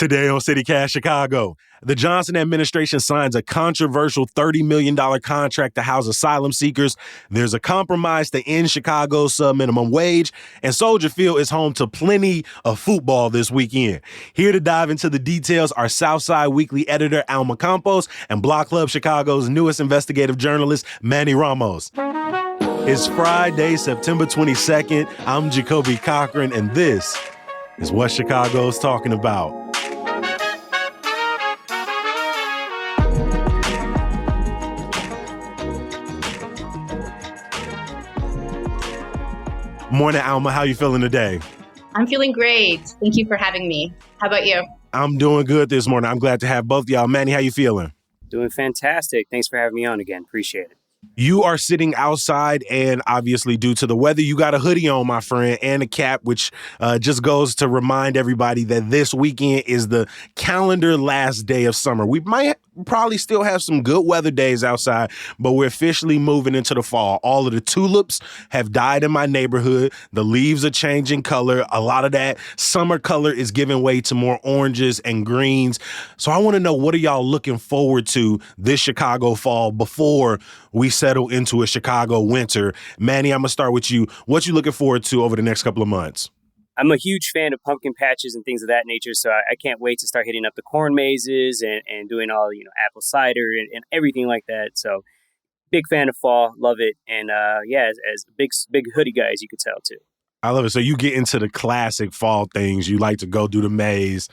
Today on CityCast Chicago, the Johnson administration signs a controversial $30 million contract to house asylum seekers. There's a compromise to end Chicago's minimum wage, and Soldier Field is home to plenty of football this weekend. Here to dive into the details are Southside Weekly editor Alma Campos and Block Club Chicago's newest investigative journalist, Manny Ramos. It's Friday, September 22nd. I'm Jacoby Cochran, and this is what Chicago's talking about. Morning, Alma. How you feeling today? I'm feeling great. Thank you for having me. How about you? I'm doing good this morning. I'm glad to have both of y'all. Manny, how you feeling? Doing fantastic. Thanks for having me on again. Appreciate it. You are sitting outside, and obviously due to the weather, you got a hoodie on, my friend, and a cap, which just goes to remind everybody that this weekend is the calendar last day of summer. We might probably still have some good weather days outside, but we're officially moving into the fall. All of the tulips have died in my neighborhood. The leaves are changing color. A lot of that summer color is giving way to more oranges and greens. So I want to know, what are y'all looking forward to this Chicago fall before we settle into a Chicago winter? Manny, I'm going to start with you. What you looking forward to over the next couple of months? I'm a huge fan of pumpkin patches and things of that nature, so I can't wait to start hitting up the corn mazes and doing all, apple cider and everything like that. So big fan of fall, love it. And as a big hoodie guy, as you could tell too. I love it. So you get into the classic fall things. You like to go do the maze.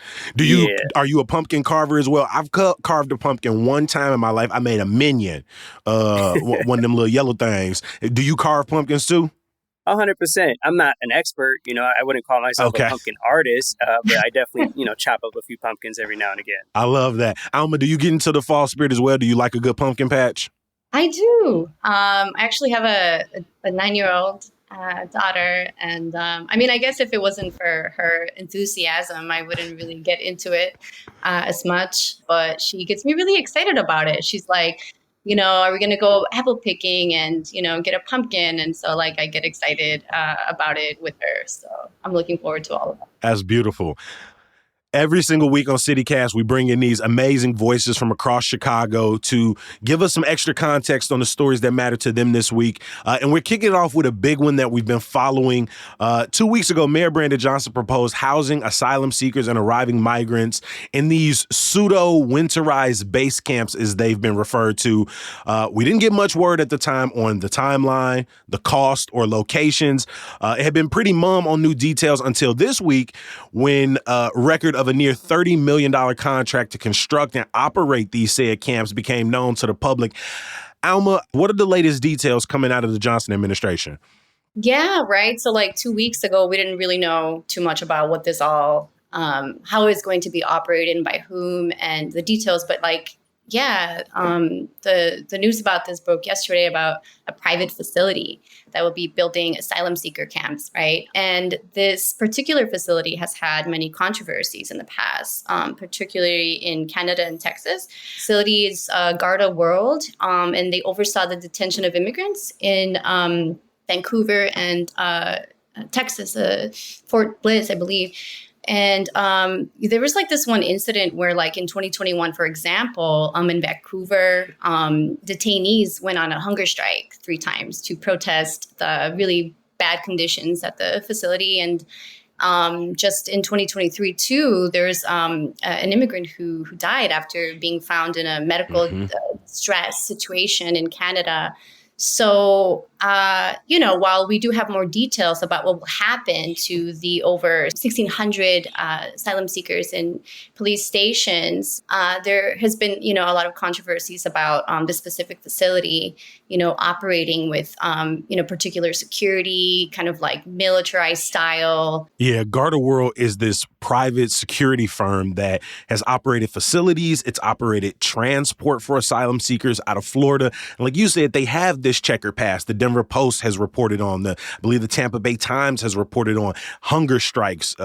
Are you a pumpkin carver as well? I've carved a pumpkin one time in my life. I made a minion, one of them little yellow things. Do you carve pumpkins too? 100%. I'm not an expert. I wouldn't call myself a pumpkin artist, but I definitely, chop up a few pumpkins every now and again. I love that. Alma, do you get into the fall spirit as well? Do you like a good pumpkin patch? I do. I actually have a 9-year-old daughter. And I guess if it wasn't for her enthusiasm, I wouldn't really get into it as much. But she gets me really excited about it. She's like, are we going to go apple picking and, get a pumpkin? And so I get excited about it with her. So I'm looking forward to all of that. That's beautiful. Every single week on CityCast, we bring in these amazing voices from across Chicago to give us some extra context on the stories that matter to them this week. And we're kicking it off with a big one that we've been following. 2 weeks ago, Mayor Brandon Johnson proposed housing asylum seekers and arriving migrants in these pseudo-winterized base camps, as they've been referred to. We didn't get much word at the time on the timeline, the cost, or locations. It had been pretty mum on new details until this week, when record of a near $30 million contract to construct and operate these said camps became known to the public. Alma, what are the latest details coming out of the Johnson administration? Yeah, right. So 2 weeks ago, we didn't really know too much about what this all, how it's going to be operated and by whom and the details. But the news about this broke yesterday about a private facility that will be building asylum seeker camps, right? And this particular facility has had many controversies in the past, particularly in Canada and Texas. Facility is Garda World, and they oversaw the detention of immigrants in Vancouver and Texas, Fort Bliss, I believe. And there was this one incident where in 2021, for example, in Vancouver, detainees went on a hunger strike 3 times to protest the really bad conditions at the facility. And just in 2023, too, there's an immigrant who died after being found in a medical stress situation in Canada. So, while we do have more details about what will happen to the over 1,600 asylum seekers in police stations, there has been, a lot of controversies about the specific facility, operating with, particular security, kind of militarized style. Yeah, Garda World is this private security firm that has operated facilities. It's operated transport for asylum seekers out of Florida. And like you said, they have this checker pass. The Denver Post has reported on, I believe the Tampa Bay Times has reported on hunger strikes,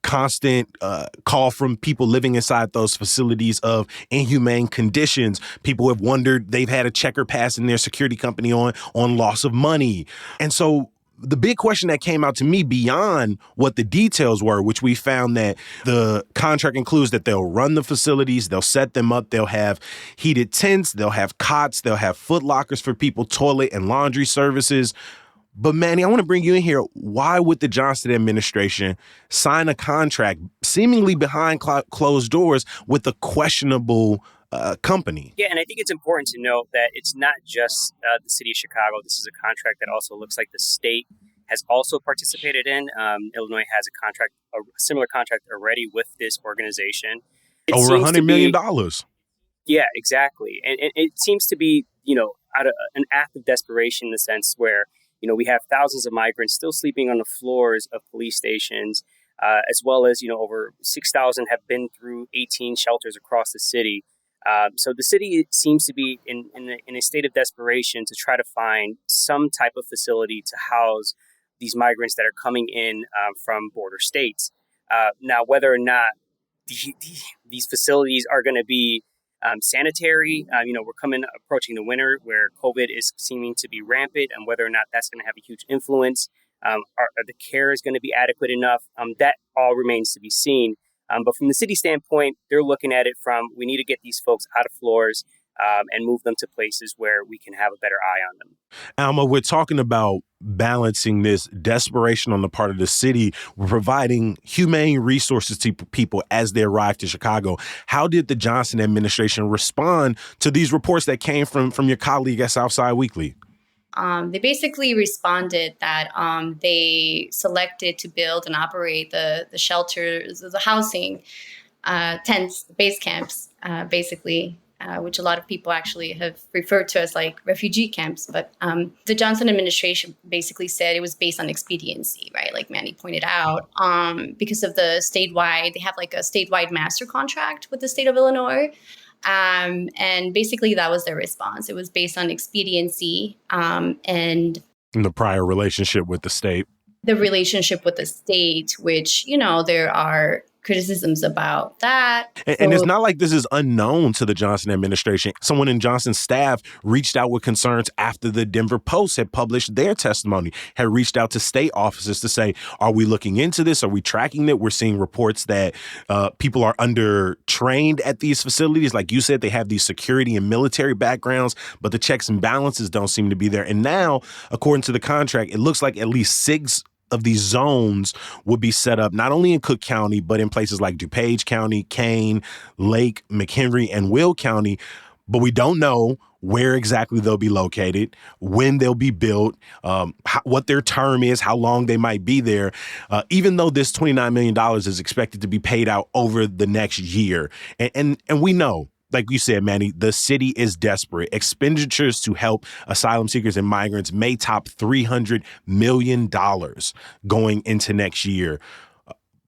constant call from people living inside those facilities of inhumane conditions. People have wondered, they've had a checker pass in their security company on loss of money. And so the big question that came out to me beyond what the details were, which we found that the contract includes that they'll run the facilities, they'll set them up, they'll have heated tents, they'll have cots, they'll have foot lockers for people, toilet and laundry services. But Manny, I want to bring you in here. Why would the Johnson administration sign a contract seemingly behind closed doors with a questionable company? Yeah, and I think it's important to note that it's not just the city of Chicago. This is a contract that also looks like the state has also participated in. Illinois has a similar contract already with this organization. It Over seems $100 million. Yeah, exactly. And it seems to be, out of an act of desperation in the sense where, we have thousands of migrants still sleeping on the floors of police stations, as well as, over 6,000 have been through 18 shelters across the city. So the city seems to be in a state of desperation to try to find some type of facility to house these migrants that are coming in from border states. Now, whether or not these facilities are going to be sanitary, we're approaching the winter where COVID is seeming to be rampant, and whether or not that's going to have a huge influence. Are the care is going to be adequate enough? That all remains to be seen. But from the city standpoint, they're looking at it from, we need to get these folks out of floors and move them to places where we can have a better eye on them. Alma, we're talking about balancing this desperation on the part of the city. We're providing humane resources to people as they arrive to Chicago. How did the Johnson administration respond to these reports that came from your colleague at Southside Weekly? They basically responded that they selected to build and operate the shelters, the housing, tents, base camps, basically, which a lot of people actually have referred to as like refugee camps. But the Johnson administration basically said it was based on expediency, right? Like Manny pointed out, because of the statewide, they have like a statewide master contract with the state of Illinois. And basically that was their response. It was based on expediency and the prior relationship with the state. The relationship with the state, which, there are criticisms about that. And it's not like this is unknown to the Johnson administration. Someone in Johnson's staff reached out with concerns after the Denver Post had published their testimony, had reached out to state offices to say, are we looking into this? Are we tracking it? We're seeing reports that people are under-trained at these facilities. Like you said, they have these security and military backgrounds, but the checks and balances don't seem to be there. And now, according to the contract, it looks like at least 6 of these zones would be set up not only in Cook County, but in places like DuPage County, Kane, Lake, McHenry, and Will County. But we don't know where exactly they'll be located, when they'll be built, what their term is, how long they might be there, even though this $29 million is expected to be paid out over the next year. And we know, like you said, Manny, the city is desperate. Expenditures to help asylum seekers and migrants may top $300 million going into next year.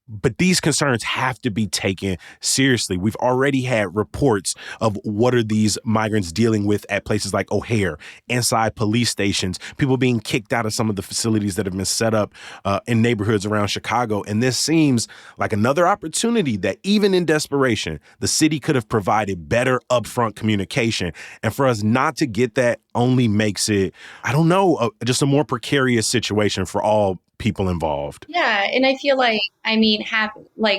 But these concerns have to be taken seriously. We've already had reports of what are these migrants dealing with at places like O'Hare, inside police stations, people being kicked out of some of the facilities that have been set up in neighborhoods around Chicago. And this seems like another opportunity that even in desperation, the city could have provided better upfront communication. And for us not to get that only makes it, just a more precarious situation for all people involved. Yeah, and I feel like,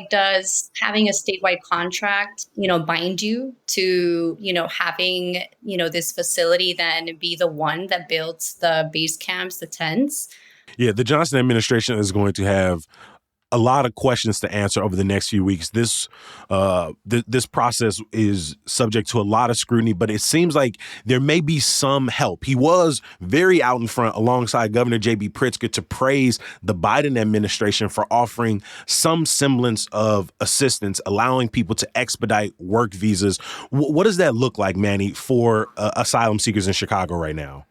does having a statewide contract, bind you to, having, this facility then be the one that builds the base camps, the tents? Yeah, the Johnson administration is going to have a lot of questions to answer over the next few weeks. This process is subject to a lot of scrutiny, but it seems like there may be some help. He was very out in front alongside Governor J.B. Pritzker to praise the Biden administration for offering some semblance of assistance, allowing people to expedite work visas. What does that look like, Manny, for asylum seekers in Chicago right now?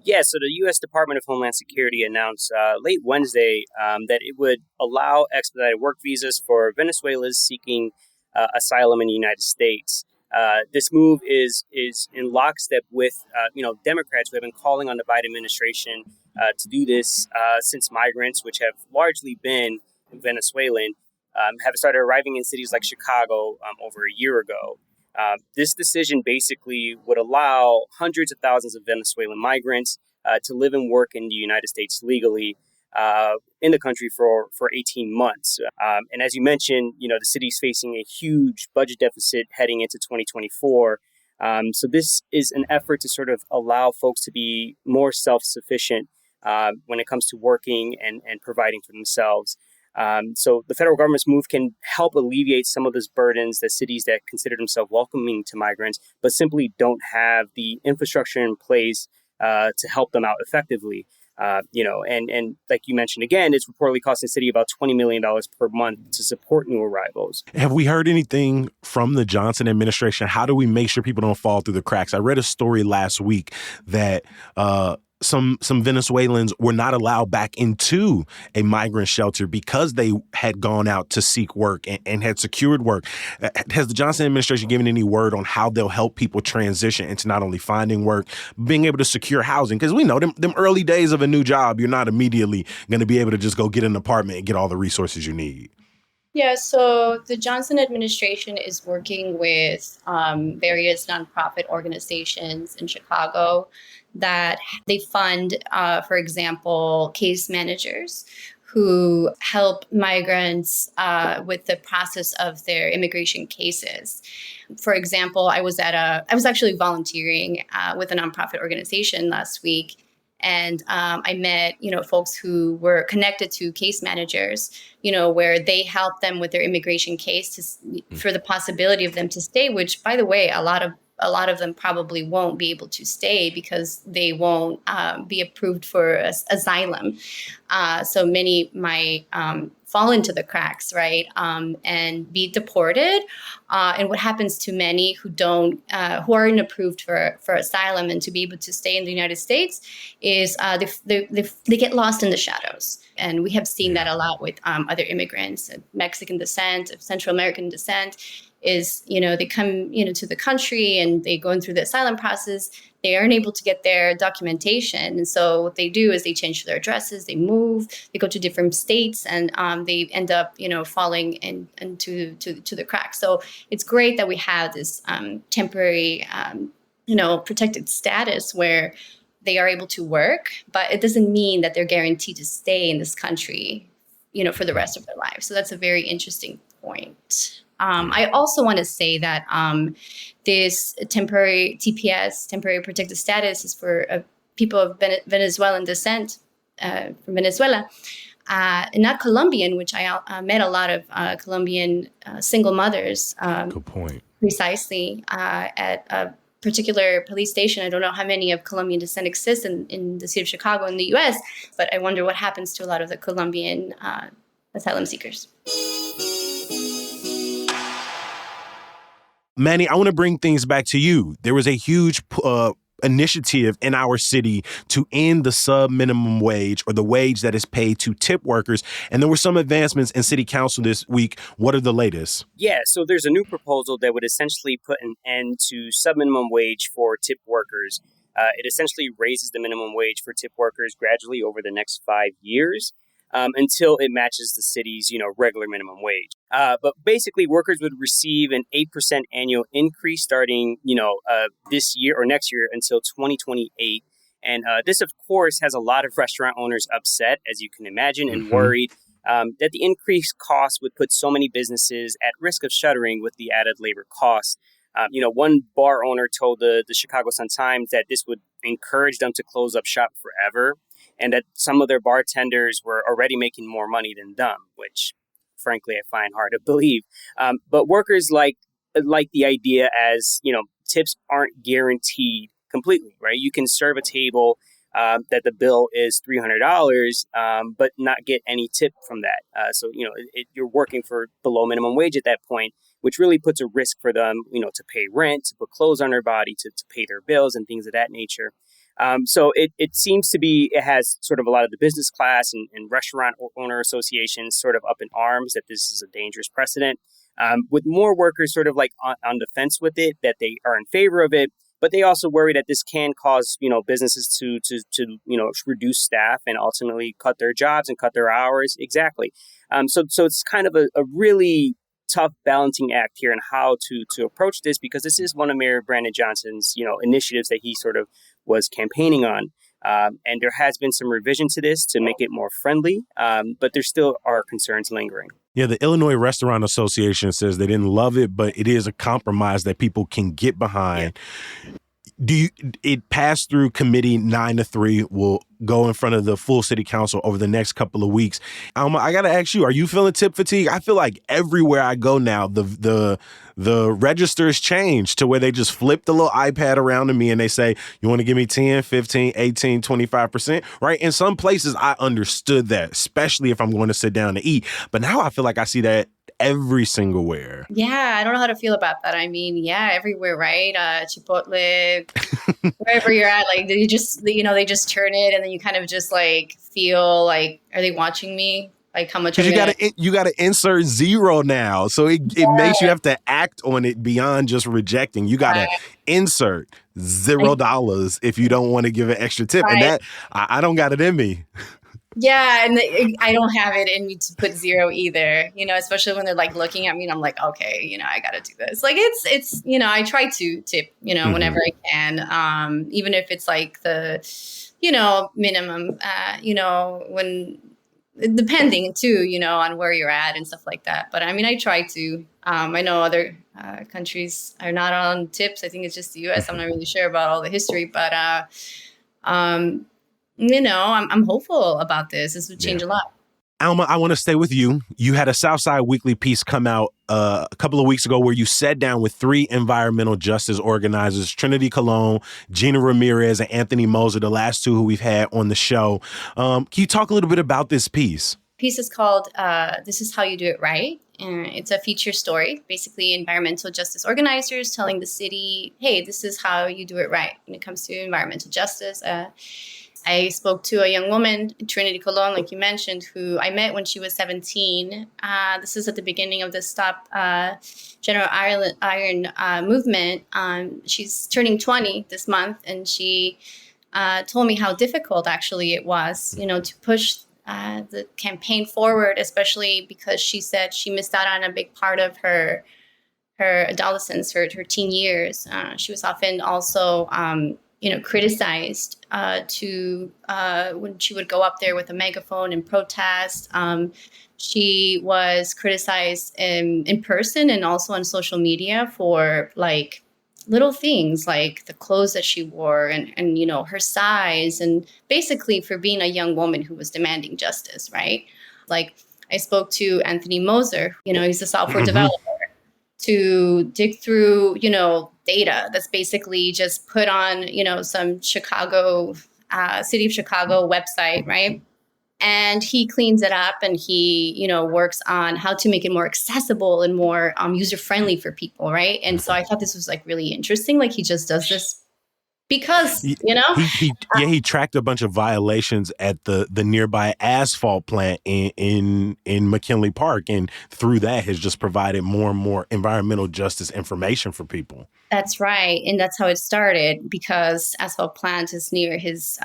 Yeah, so the U.S. Department of Homeland Security announced late Wednesday that it would allow expedited work visas for Venezuelans seeking asylum in the United States. This move is in lockstep with Democrats who have been calling on the Biden administration to do this since migrants, which have largely been Venezuelan, have started arriving in cities like Chicago over a year ago. This decision basically would allow hundreds of thousands of Venezuelan migrants to live and work in the United States legally. in the country for 18 months. And as you mentioned, the city's facing a huge budget deficit heading into 2024. So this is an effort to sort of allow folks to be more self-sufficient when it comes to working and providing for themselves. So the federal government's move can help alleviate some of those burdens that cities that consider themselves welcoming to migrants, but simply don't have the infrastructure in place to help them out effectively. And like you mentioned again, it's reportedly costing the city about $20 million per month to support new arrivals. Have we heard anything from the Johnson administration? How do we make sure people don't fall through the cracks? I read a story last week that some Venezuelans were not allowed back into a migrant shelter because they had gone out to seek work and had secured work. Has the Johnson administration given any word on how they'll help people transition into not only finding work, being able to secure housing? Because we know them early days of a new job, you're not immediately going to be able to just go get an apartment and get all the resources you need. Yeah, so the Johnson administration is working with various nonprofit organizations in Chicago that they fund, for example, case managers who help migrants with the process of their immigration cases. For example, I was actually volunteering with a nonprofit organization last week. And I met, folks who were connected to case managers, where they help them with their immigration case for the possibility of them to stay, which, by the way, a lot of them probably won't be able to stay because they won't be approved for asylum. So many might fall into the cracks, right, and be deported. And what happens to many who aren't approved for asylum and to be able to stay in the United States is they get lost in the shadows. And we have seen that a lot with other immigrants of Mexican descent, of Central American descent. Is, they come, to the country and they go through the asylum process. They aren't able to get their documentation. And so what they do is they change their addresses, they move, they go to different states, and they end up, falling into the cracks. So it's great that we have this temporary, protected status where they are able to work, but it doesn't mean that they're guaranteed to stay in this country, for the rest of their lives. So that's a very interesting point. I also want to say that this temporary TPS, temporary protected status, is for people of Venezuelan descent from Venezuela, and not Colombian, which I met a lot of Colombian single mothers. Good point. Precisely at a particular police station. I don't know how many of Colombian descent exist in the city of Chicago in the U.S., but I wonder what happens to a lot of the Colombian asylum seekers. Manny, I want to bring things back to you. There was a huge initiative in our city to end the sub-minimum wage, or the wage that is paid to tip workers. And there were some advancements in city council this week. What are the latest? Yeah, so there's a new proposal that would essentially put an end to sub-minimum wage for tip workers. It essentially raises the minimum wage for tip workers gradually over the next 5 years. Until it matches the city's, regular minimum wage. But basically, workers would receive an 8% annual increase starting, this year or next year until 2028. And this, of course, has a lot of restaurant owners upset, as you can imagine, and worried that the increased cost would put so many businesses at risk of shuttering with the added labor costs. One bar owner told the Chicago Sun-Times that this would encourage them to close up shop forever, and that some of their bartenders were already making more money than them, which, frankly, I find hard to believe. But workers like the idea, as, tips aren't guaranteed completely, right? You can serve a table that the bill is $300, but not get any tip from that. So, you're working for below minimum wage at that point, which really puts a risk for them, to pay rent, to put clothes on their body, to pay their bills and things of that nature. So it seems to be, it has sort of a lot of the business class and restaurant owner associations sort of up in arms that this is a dangerous precedent, with more workers sort of like on the fence with it, that they are in favor of it. But they also worry that this can cause, businesses to reduce staff and ultimately cut their jobs and cut their hours. Exactly. So it's kind of a really tough balancing act here on how to approach this, because this is one of Mayor Brandon Johnson's, initiatives that he sort of was campaigning on. And there has been some revision to this to make it more friendly, but there still are concerns lingering. Yeah, the Illinois Restaurant Association says they didn't love it, but it is a compromise that people can get behind. It passed through committee 9-3, will go in front of the full city council over the next couple of weeks. I got to ask you, are you feeling tip fatigue? I feel like everywhere I go now, the registers change to where they just flip the little iPad around to me and they say, you want to give me 10, 15, 18, 25%, right? In some places, I understood that, especially if I'm going to sit down to eat. But now I feel like I see that every single where. Yeah, I don't know how to feel about that. I mean, yeah, everywhere, right? Chipotle, wherever you're at, like they just turn it, and then you kind of just like feel like, are they watching me? Like how much? Because you gotta insert zero now, so it makes you have to act on it beyond just rejecting. You gotta insert $0 if you don't want to give an extra tip, and that I don't got it in me. Yeah, and I don't have it in me to put zero either, especially when they're like looking at me and I'm like, okay, I got to do this. Like it's, I try to tip, whenever I can, even if it's like the, minimum, when depending too, on where you're at and stuff like that. But I mean, I try to, I know other countries are not on tips. I think it's just the US. I'm not really sure about all the history, but, I'm hopeful about this. This would change a lot. Alma, I want to stay with you. You had a Southside Weekly piece come out a couple of weeks ago where you sat down with 3 environmental justice organizers, Trinity Colon, Gina Ramirez, and Anthony Moser, the last 2 who we've had on the show. Can you talk a little bit about this piece? Piece is called This Is How You Do It Right. And it's a feature story, basically environmental justice organizers telling the city, hey, this is how you do it right when it comes to environmental justice. I spoke to a young woman, Trinity Colon, like you mentioned, who I met when she was 17. This is at the beginning of the Stop General Iron movement. She's turning 20 this month, and she told me how difficult actually it was, to push the campaign forward, especially because she said she missed out on a big part of her adolescence, her teen years. She was often also criticized when she would go up there with a megaphone and protest. She was criticized in person and also on social media for like little things like the clothes that she wore and her size, and basically for being a young woman who was demanding justice, right? Like I spoke to Anthony Moser, he's a software developer, to dig through, data that's basically just put on, some Chicago, City of Chicago website, right? And he cleans it up and he, works on how to make it more accessible and more user-friendly for people, right? And so I thought this was like really interesting. Like he just does this because, he tracked a bunch of violations at the nearby asphalt plant in McKinley Park, and through that has just provided more and more environmental justice information for people. That's right, and that's how it started, because asphalt plant is near his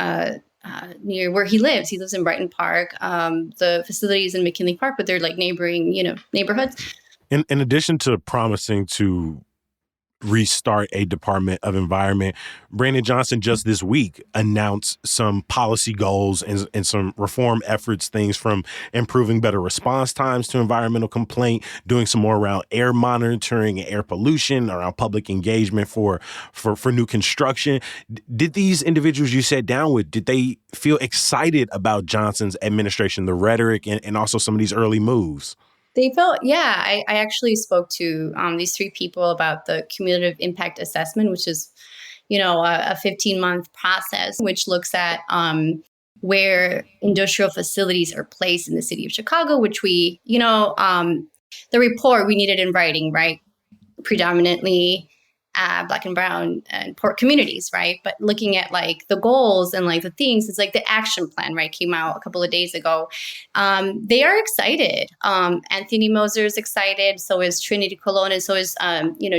near where he lives. He lives in Brighton Park. The facilities in McKinley Park, but they're like neighboring, neighborhoods. In addition to promising to restart a Department of Environment, Brandon Johnson just this week announced some policy goals and some reform efforts, things from improving better response times to environmental complaint, doing some more around air monitoring and air pollution, around public engagement for new construction. Did these individuals you sat down with, did they feel excited about Johnson's administration, the rhetoric, and also some of these early moves? They felt, I actually spoke to these 3 people about the cumulative impact assessment, which is, a 15-month process, which looks at where industrial facilities are placed in the city of Chicago, which we, the report, we needed in writing, right? Predominantly Black and brown and poor communities, right? But looking at like the goals and like the things, it's like the action plan, right? Came out a couple of days ago. They are excited. Anthony Moser is excited. So is Trinity Colon, and so is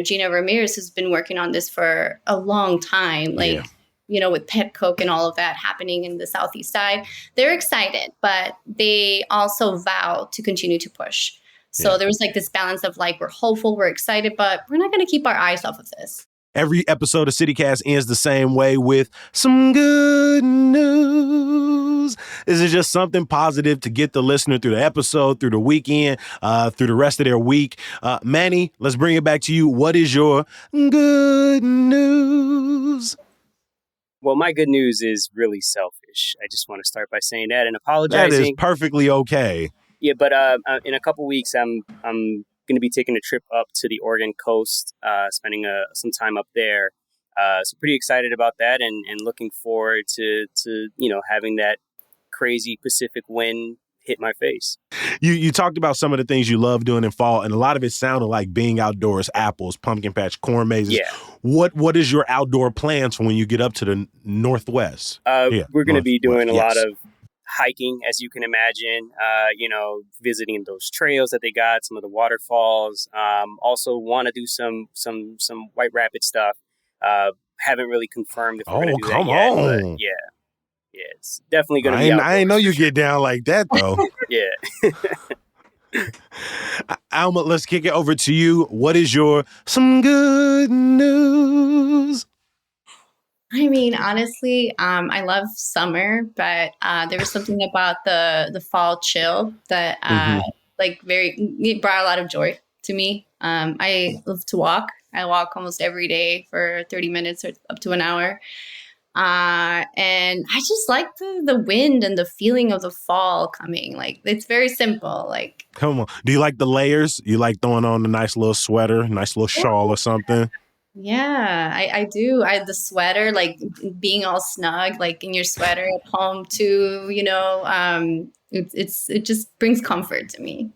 Gina Ramirez, who's been working on this for a long time. Like, with Pet Coke and all of that happening in the Southeast side, they're excited, but they also vow to continue to push. So there was like this balance of like, we're hopeful, we're excited, but we're not going to keep our eyes off of this. Every episode of CityCast ends the same way with some good news. This is just something positive to get the listener through the episode, through the weekend, through the rest of their week. Manny, let's bring it back to you. What is your good news? Well, my good news is really selfish. I just want to start by saying that and apologizing. That is perfectly okay. Yeah, but in a couple weeks, I'm going to be taking a trip up to the Oregon coast, spending some time up there. So pretty excited about that, and looking forward to having that crazy Pacific wind hit my face. You talked about some of the things you love doing in fall, and a lot of it sounded like being outdoors, apples, pumpkin patch, corn mazes. Yeah. What is your outdoor plans for when you get up to the Northwest? We're going to be doing a lot of hiking, as you can imagine, visiting those trails that they got, some of the waterfalls. Also want to do some White Rapid stuff. Haven't really confirmed if we're going to do that yet. But yeah, it's definitely going to be outdoors. I didn't know you get down like that, though. Yeah. Alma, let's kick it over to you. What is your some good news? I mean, honestly, I love summer, but there was something about the fall chill that it brought a lot of joy to me. I love to walk. I walk almost every day for 30 minutes or up to an hour. And I just like the wind and the feeling of the fall coming. Like, it's very simple. Like, come on. Do you like the layers? You like throwing on a nice little sweater, nice little shawl or something? Yeah, I do. The sweater, like being all snug, like in your sweater at home too, it just brings comfort to me.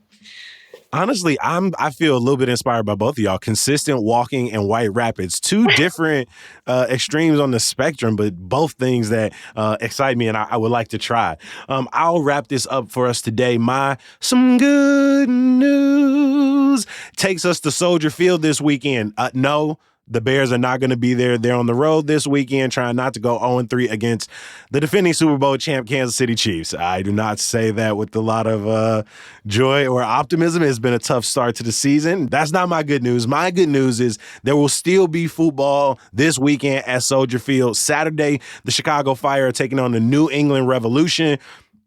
Honestly, I feel a little bit inspired by both of y'all. Consistent walking and White Rapids, two different extremes on the spectrum, but both things that excite me and I would like to try. I'll wrap this up for us today. My some good news takes us to Soldier Field this weekend. No, the Bears are not going to be there. They're on the road this weekend, trying not to go 0-3 against the defending Super Bowl champ Kansas City Chiefs. I do not say that with a lot of joy or optimism. It's been a tough start to the season. That's not my good news. My good news is there will still be football this weekend at Soldier Field. Saturday, the Chicago Fire are taking on the New England Revolution.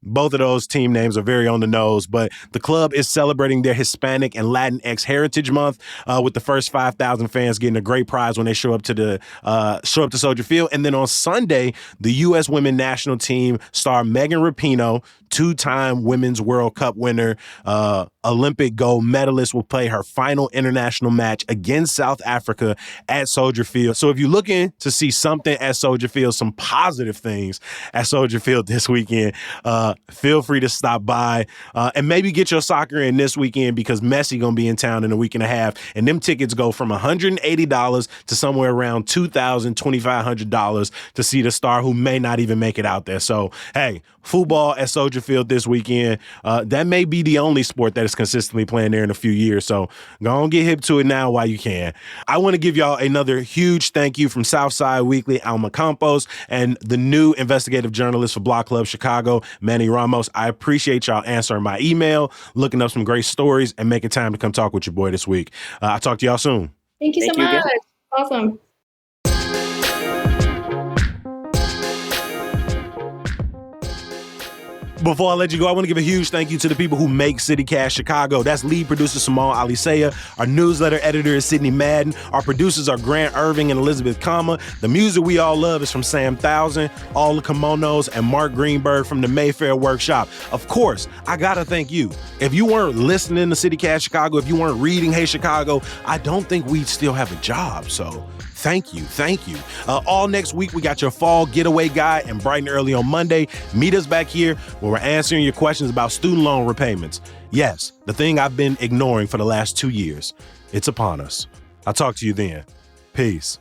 Both of those team names are very on the nose, but the club is celebrating their Hispanic and Latinx Heritage Month with the first 5,000 fans getting a great prize when they show up to Soldier Field. And then on Sunday, the U.S. Women National Team star Megan Rapinoe, two-time Women's World Cup winner, Olympic gold medalist, will play her final international match against South Africa at Soldier Field. So if you're looking to see something at Soldier Field, some positive things at Soldier Field this weekend, feel free to stop by and maybe get your soccer in this weekend, because Messi gonna be in town in a week and a half, and them tickets go from $180 to somewhere around $2,000, $2,500 to see the star who may not even make it out there. So, hey, football at Soldier Field this weekend. That may be the only sport that is consistently playing there in a few years. So go on, get hip to it now while you can. I want to give y'all another huge thank you from Southside Weekly, Alma Campos, and the new investigative journalist for Block Club Chicago, Manny Ramos. I appreciate y'all answering my email, looking up some great stories, and making time to come talk with your boy this week. I'll talk to y'all soon. Thank you so much. Again. Awesome. Before I let you go, I want to give a huge thank you to the people who make CityCast Chicago. That's lead producer Samal Alisea. Our newsletter editor is Sydney Madden. Our producers are Grant Irving and Elizabeth Kama. The music we all love is from Sam Thousand, All the Kimonos, and Mark Greenberg from the Mayfair Workshop. Of course, I got to thank you. If you weren't listening to CityCast Chicago, if you weren't reading Hey Chicago, I don't think we'd still have a job. So thank you. All next week, we got your fall getaway guide and bright and early on Monday. Meet us back here where we're answering your questions about student loan repayments. Yes, the thing I've been ignoring for the last 2 years. It's upon us. I'll talk to you then. Peace.